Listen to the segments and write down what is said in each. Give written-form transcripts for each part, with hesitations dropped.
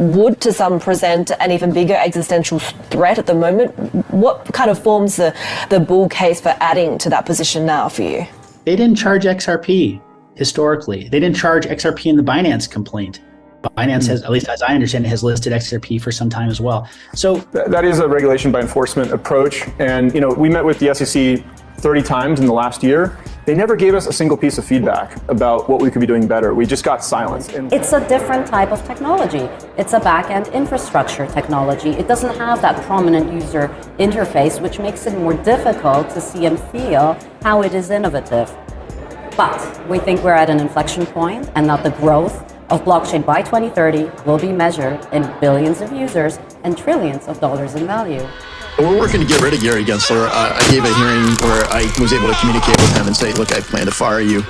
would to some present an even bigger existential threat at the moment. What kind of forms the bull case for adding to that position now for you? They didn't charge XRP historically. They didn't charge XRP in the Binance complaint. Binance has, at least as I understand it, has listed XRP for some time as well. So that is a regulation by enforcement approach. And, we met with the SEC 30 times in the last year. They never gave us a single piece of feedback about what we could be doing better. We just got silence. It's a different type of technology. It's a back-end infrastructure technology. It doesn't have that prominent user interface, which makes it more difficult to see and feel how it is innovative. But we think we're at an inflection point, and that the growth of blockchain by 2030 will be measured in billions of users and trillions of dollars in value. We're working to get rid of Gary Gensler. I gave a hearing where I was able to communicate with him and say, look, I plan to fire you.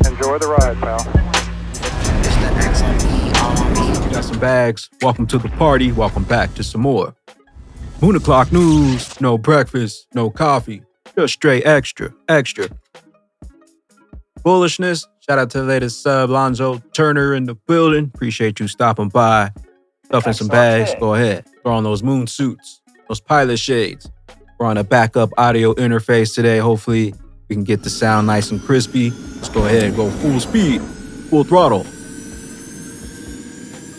Enjoy the ride, pal. It's the XRP. You got some bags. Welcome to the party. Welcome back to some more Moon O'Clock News. No breakfast, no coffee. Just straight extra. Bullishness. Shout out to the latest sub, Lonzo Turner in the building. Appreciate you stopping by. Stuffing some bags. Go ahead. Throw on those moon suits, those pilot shades. We're on a backup audio interface today. Hopefully we can get the sound nice and crispy. Let's go ahead and go full speed, full throttle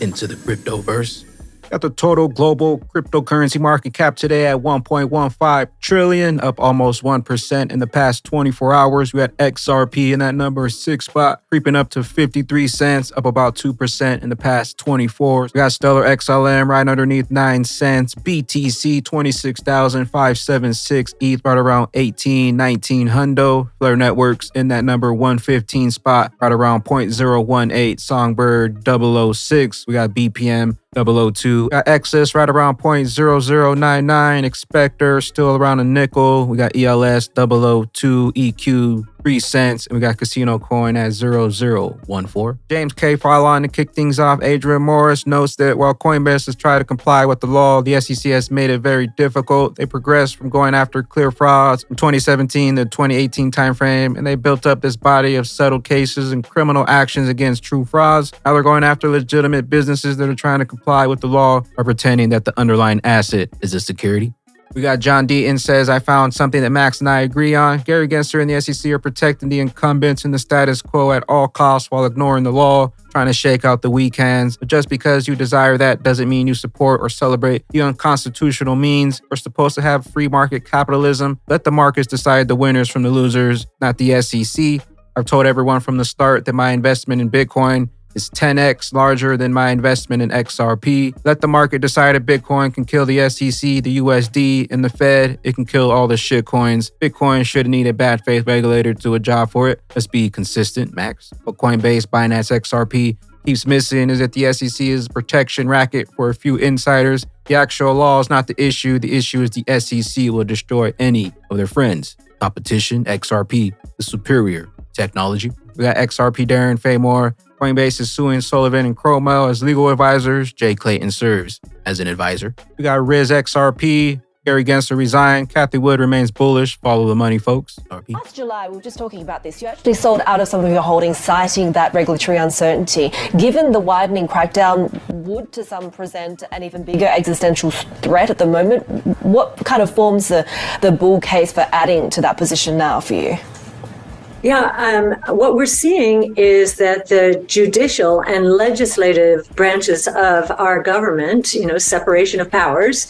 into the cryptoverse. Got the total global cryptocurrency market cap today at 1.15 trillion, up almost 1% in the past 24 hours. We had XRP in that number 6 spot, creeping up to 53 cents, up about 2% in the past 24. We got Stellar XLM right underneath 9 cents. BTC 26,576. ETH right around 18, 19 hundo. Flare Networks in that number 115 spot, right around 0.018. Songbird 006. We got BPM 002. Got XLIST right around 0.0099. Expector still around a nickel. We got ELS 002. EQ 3 cents. And we got Casino Coin at 0014. James K. Farlon to kick things off. Adrian Morris notes that while Coinbase has tried to comply with the law, the SEC has made it very difficult. They progressed from going after clear frauds from 2017 to 2018 timeframe, and they built up this body of settled cases and criminal actions against true frauds. Now they're going after legitimate businesses that are trying to comply with the law by pretending that the underlying asset is a security. We got John Deaton says, I found something that Max and I agree on. Gary Gensler and the SEC are protecting the incumbents and the status quo at all costs while ignoring the law, trying to shake out the weak hands. But just because you desire that doesn't mean you support or celebrate the unconstitutional means. We're supposed to have free market capitalism. Let the markets decide the winners from the losers, not the SEC. I've told everyone from the start that my investment in Bitcoin is 10x larger than my investment in XRP. Let the market decide if Bitcoin can kill the SEC, the USD, and the Fed. It can kill all the shit coins. Bitcoin shouldn't need a bad faith regulator to do a job for it. Let's be consistent, Max. What Coinbase, Binance, XRP keeps missing is that the SEC is a protection racket for a few insiders. The actual law is not the issue. The issue is the SEC will destroy any of their friends. Competition, XRP, the superior technology. We got XRP Darren Faymore. Coinbase is suing Sullivan and Cromwell as legal advisors. Jay Clayton serves as an advisor. We got Riz XRP. Gary Gensler resigned. Kathy Wood remains bullish. Follow the money, folks. RP. Last July, we were just talking about this. You actually sold out of some of your holdings, citing that regulatory uncertainty. Given the widening crackdown would to some present an even bigger existential threat at the moment, what kind of forms the bull case for adding to that position now for you? Yeah, what we're seeing is that the judicial and legislative branches of our government, separation of powers,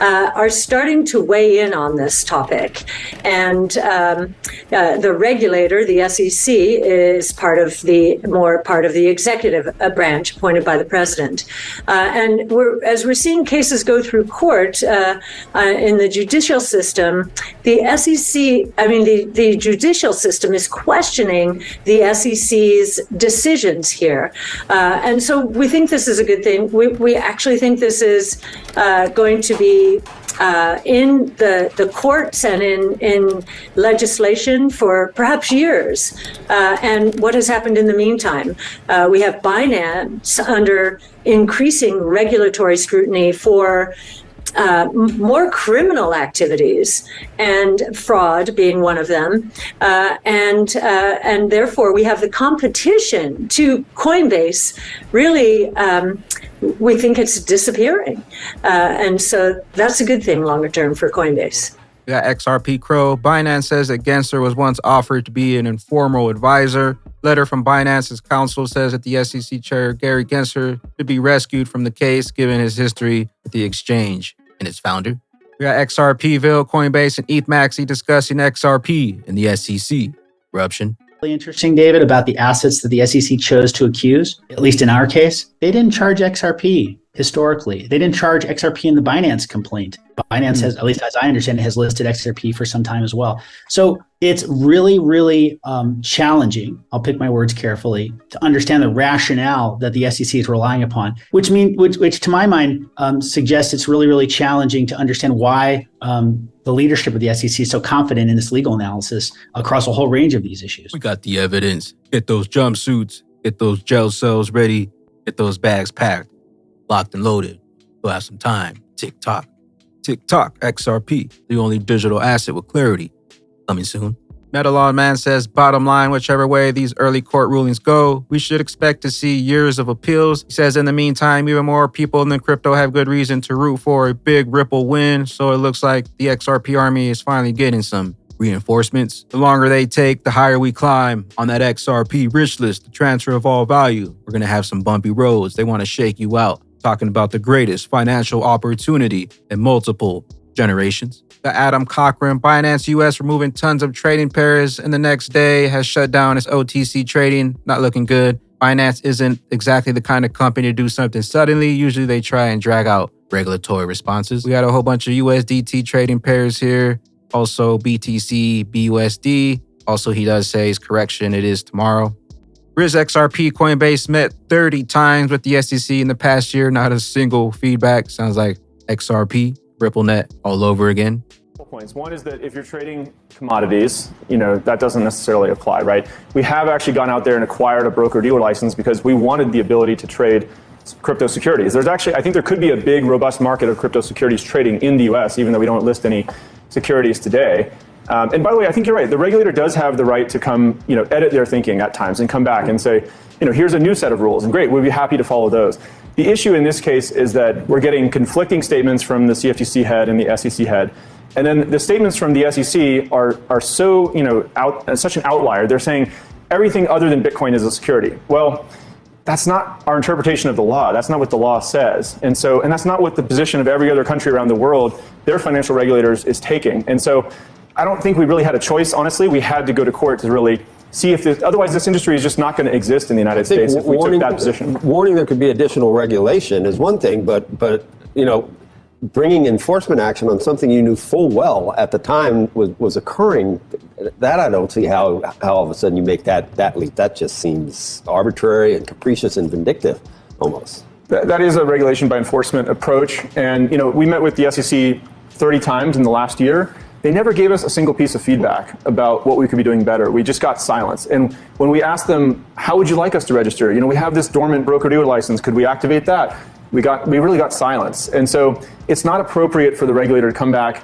are starting to weigh in on this topic. And the regulator, the SEC, is part of the executive branch appointed by the president. And as we're seeing cases go through court in the judicial system, the the judicial system is questioning the SEC's decisions here. And so we think this is a good thing. We actually think this is going to be in the courts and in legislation for perhaps years. And what has happened in the meantime? We have Binance under increasing regulatory scrutiny for more criminal activities, and fraud being one of them, and therefore we have the competition to Coinbase. Really, we think it's disappearing, and so that's a good thing longer term for Coinbase. We got XRP Crow. Binance says that Gensler was once offered to be an informal advisor. Letter from Binance's counsel says that the SEC chair, Gary Gensler, should be rescued from the case given his history with the exchange and its founder. We got XRPville, Coinbase, and ETHMaxi discussing XRP and the SEC corruption. Really interesting, David, about the assets that the SEC chose to accuse, at least in our case. They didn't charge XRP historically. They didn't charge XRP in the Binance complaint. Binance has, at least as I understand it, has listed XRP for some time as well. So it's really, really challenging, I'll pick my words carefully, to understand the rationale that the SEC is relying upon, which to my mind suggests it's really, really challenging to understand why the leadership of the SEC is so confident in this legal analysis across a whole range of these issues. We got the evidence. Get those jumpsuits, get those gel cells ready, get those bags packed, locked and loaded. We'll have some time. TikTok. TikTok, XRP, the only digital asset with clarity. Coming soon. Metalon Man says, bottom line, whichever way these early court rulings go, we should expect to see years of appeals. He says, in the meantime, even more people in the crypto have good reason to root for a big Ripple win. So it looks like the XRP army is finally getting some reinforcements. The longer they take, the higher we climb on that XRP rich list, the transfer of all value. We're going to have some bumpy roads. They want to shake you out. Talking about the greatest financial opportunity in multiple generations. The Adam Cochran, Binance US removing tons of trading pairs, and the next day has shut down its OTC trading. Not looking good. Binance isn't exactly the kind of company to do something suddenly. Usually they try and drag out regulatory responses. We got a whole bunch of USDT trading pairs here. Also BTC, BUSD. Also, he does say his correction, it is tomorrow. Riz XRP Coinbase met 30 times with the SEC in the past year. Not a single feedback. Sounds like XRP, RippleNet all over again. Points. One is that if you're trading commodities, that doesn't necessarily apply, right? We have actually gone out there and acquired a broker-dealer license because we wanted the ability to trade crypto securities. There's actually, I think there could be a big, robust market of crypto securities trading in the US, even though we don't list any securities today. And by the way, I think you're right. The regulator does have the right to come, edit their thinking at times and come back and say, here's a new set of rules, and great, we'd be happy to follow those. The issue in this case is that we're getting conflicting statements from the CFTC head and the SEC head. And then the statements from the SEC are so, such an outlier. They're saying everything other than Bitcoin is a security. Well, that's not our interpretation of the law. That's not what the law says. And that's not what the position of every other country around the world, their financial regulators, is taking. And so I don't think we really had a choice, honestly. We had to go to court to really see if otherwise this industry is just not going to exist in the United States if we took that position. Warning there could be additional regulation is one thing, but bringing enforcement action on something you knew full well at the time was occurring, that I don't see how all of a sudden you make that leap. That just seems arbitrary and capricious and vindictive almost. That is a regulation by enforcement approach. And, we met with the SEC 30 times in the last year. They never gave us a single piece of feedback about what we could be doing better. We just got silence. And when we asked them, how would you like us to register? We have this dormant broker-dealer license. Could we activate that? We really got silence. And so it's not appropriate for the regulator to come back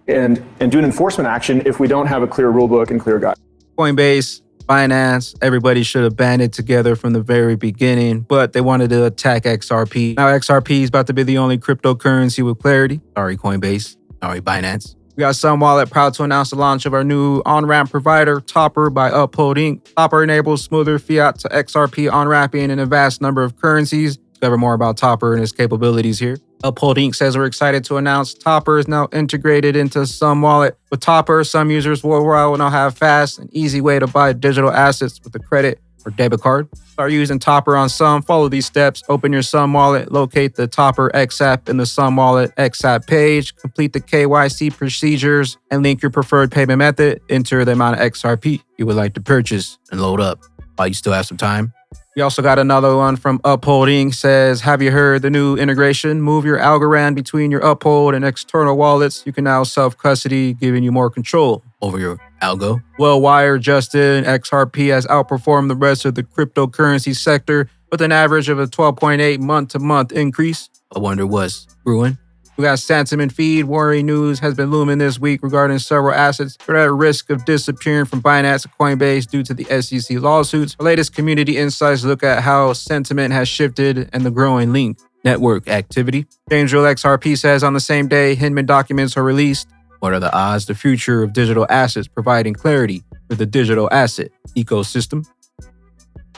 and do an enforcement action if we don't have a clear rule book and clear guide. Coinbase, Binance, everybody should have banded together from the very beginning, but they wanted to attack XRP. Now XRP is about to be the only cryptocurrency with clarity. Sorry, Coinbase. Sorry, Binance. We got Sun Wallet proud to announce the launch of our new on-ramp provider, Topper by Uphold Inc. Topper enables smoother fiat to XRP on-ramping in a vast number of currencies. Discover more about Topper and its capabilities here. Uphold Inc. says we're excited to announce Topper is now integrated into Sun Wallet. With Topper, some users worldwide will now have fast and easy way to buy digital assets with a credit or debit card. Start using Topper on Sun. Follow these steps. Open your Sun Wallet. Locate the Topper X app in the Sun Wallet X app page. Complete the KYC procedures and link your preferred payment method. Enter the amount of XRP you would like to purchase and load up while you still have some time. We also got another one from Uphold Inc. Says, have you heard the new integration? Move your Algorand between your Uphold and external wallets. You can now self-custody, giving you more control over your algo. Well, wired Justin, XRP has outperformed the rest of the cryptocurrency sector with an average of a 12.8 month-to-month increase. I wonder what's brewing. We got sentiment feed. Worry news has been looming this week regarding several assets that are at risk of disappearing from Binance and Coinbase due to the SEC lawsuits. The latest community insights look at how sentiment has shifted and the growing link network activity. James Real XRP says on the same day Hinman documents are released, what are the odds the future of digital assets providing clarity for the digital asset ecosystem?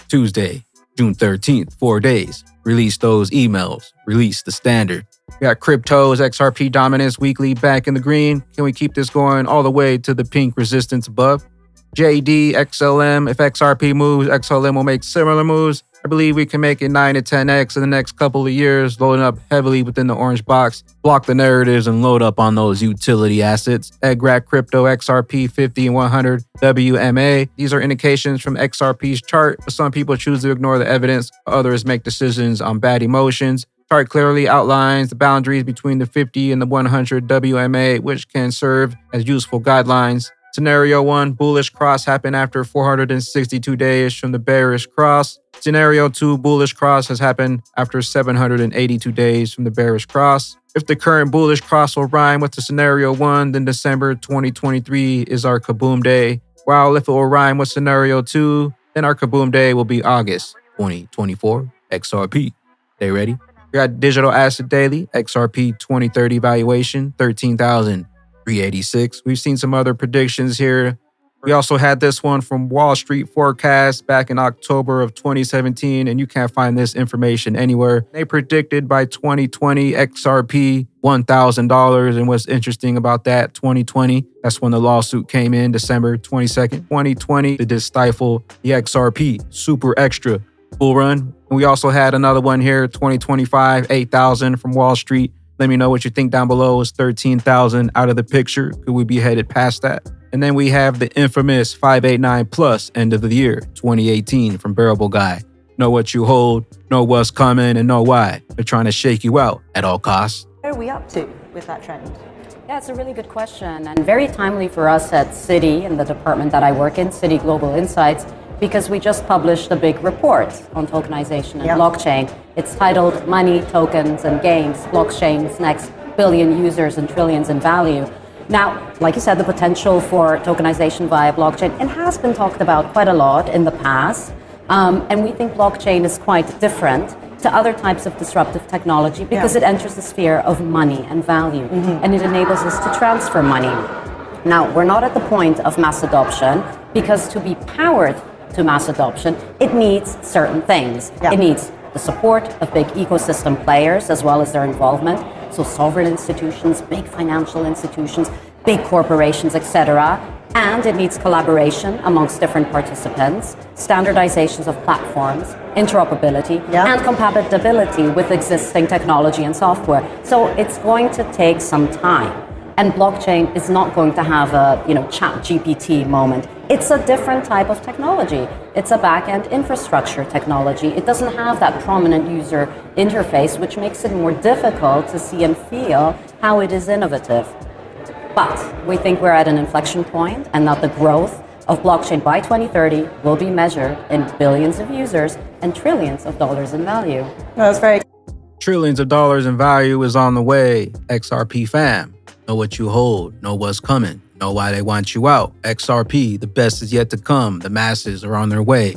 Tuesday, June 13th, 4 days. Release those emails. Release the standard. We got crypto's XRP dominance weekly back in the green. Can we keep this going all the way to the pink resistance above? JD, XLM, if XRP moves, XLM will make similar moves. I believe we can make it 9 to 10x in the next couple of years, loading up heavily within the orange box, block the narratives, and load up on those utility assets. EGRAC Crypto, XRP 50 and 100, WMA. These are indications from XRP's chart, but some people choose to ignore the evidence. Others make decisions on bad emotions. Chart clearly outlines the boundaries between the 50 and the 100 WMA, which can serve as useful guidelines. Scenario 1, bullish cross happened after 462 days from the bearish cross. Scenario 2, bullish cross has happened after 782 days from the bearish cross. If the current bullish cross will rhyme with the scenario 1, then December 2023 is our kaboom day. While if it will rhyme with scenario 2, then our kaboom day will be August 2024 XRP. They ready? We got Digital Asset Daily, XRP 2030 valuation, 13,386. We've seen some other predictions here. We also had this one from Wall Street Forecast back in October of 2017, and you can't find this information anywhere. They predicted by 2020 XRP $1,000. And what's interesting about that, 2020, that's when the lawsuit came in, December 22nd, 2020. It did stifle the XRP super extra bull run. And we also had another one here, 2025, 8,000 from Wall Street. Let me know what you think down below. Is 13,000 out of the picture? Could we be headed past that? And then we have the infamous 589 plus end of the year, 2018 from Bearable Guy. Know what you hold, know what's coming, and know why. They're trying to shake you out at all costs. What are we up to with that trend? Yeah, it's a really good question and very timely for us at Citi and the department that I work in, Citi Global Insights, because we just published a big report on tokenization and blockchain. It's titled Money, Tokens, and Games, Blockchain's Next Billion Users and Trillions in Value. Now, like you said, the potential for tokenization via blockchain, it has been talked about quite a lot in the past. And we think blockchain is quite different to other types of disruptive technology because it enters the sphere of money and value, and it enables us to transfer money. Now, we're not at the point of mass adoption because to be powered to mass adoption, it needs certain things. It needs the support of big ecosystem players as well as their involvement. So sovereign institutions, big financial institutions, big corporations, etc. And it needs collaboration amongst different participants, standardizations of platforms, interoperability, and compatibility with existing technology and software. So it's going to take some time. And blockchain is not going to have a, ChatGPT moment. It's a different type of technology. It's a back-end infrastructure technology. It doesn't have that prominent user interface, which makes it more difficult to see and feel how it is innovative. But we think we're at an inflection point and that the growth of blockchain by 2030 will be measured in billions of users and trillions of dollars in value. That's very Trillions of dollars in value is on the way. XRP fam. Know what you hold, know what's coming, know why they want you out. XRP, the best is yet to come. The masses are on their way.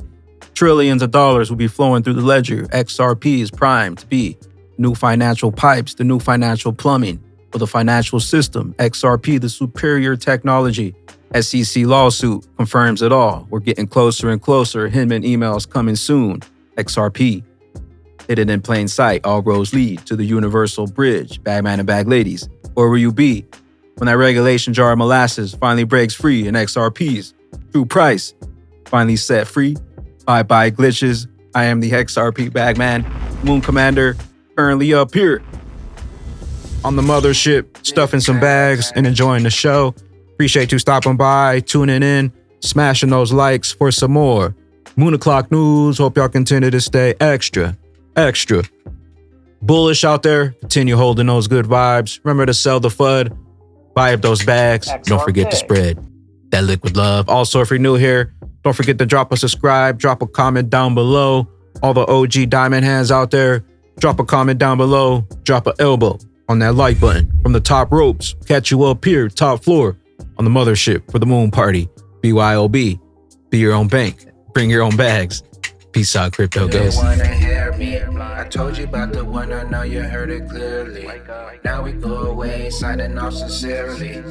Trillions of dollars will be flowing through the ledger. XRP is primed to be new financial pipes, the new financial plumbing for the financial system. XRP, the superior technology. SEC lawsuit confirms it all. We're getting closer and closer. Hinman emails coming soon. XRP. Hidden in plain sight, all roads lead to the universal bridge. Bagman and bag ladies. Where will you be when that regulation jar of molasses finally breaks free and XRP's true price finally set free? Bye-bye glitches. I am the XRP Bagman, Moon Commander, currently up here on the mothership, stuffing some bags and enjoying the show. Appreciate you stopping by, tuning in, smashing those likes for some more Moon O'Clock news. Hope y'all continue to stay extra bullish out there. Continue holding those good vibes. Remember to sell the FUD. Buy up those bags. Don't forget to spread that liquid love. Also, if you're new here, don't forget to drop a subscribe. Drop a comment down below. All the OG diamond hands out there, drop a comment down below. Drop an elbow on that like button. From the top ropes, catch you up here, top floor, on the mothership for the moon party. BYOB. Be your own bank. Bring your own bags. Peace out, crypto goes. I told you about the one, I know you heard it clearly. Now we go away, signing off sincerely.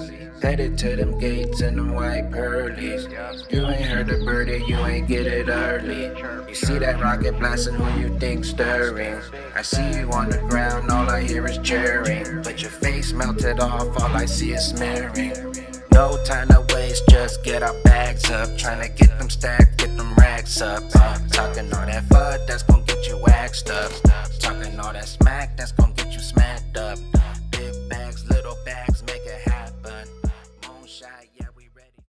Headed to them gates in them white pearlies. You ain't heard the birdie, you ain't get it early. You see that rocket blasting, who you think stirring? I see you on the ground, all I hear is cheering. But your face melted off, all I see is smearing. No time to waste, just get our bags up. Tryna get them stacked, get them racks up. Talking all that FUD, that's gon' get you waxed up. Talking all that smack, that's gon' get you smacked up.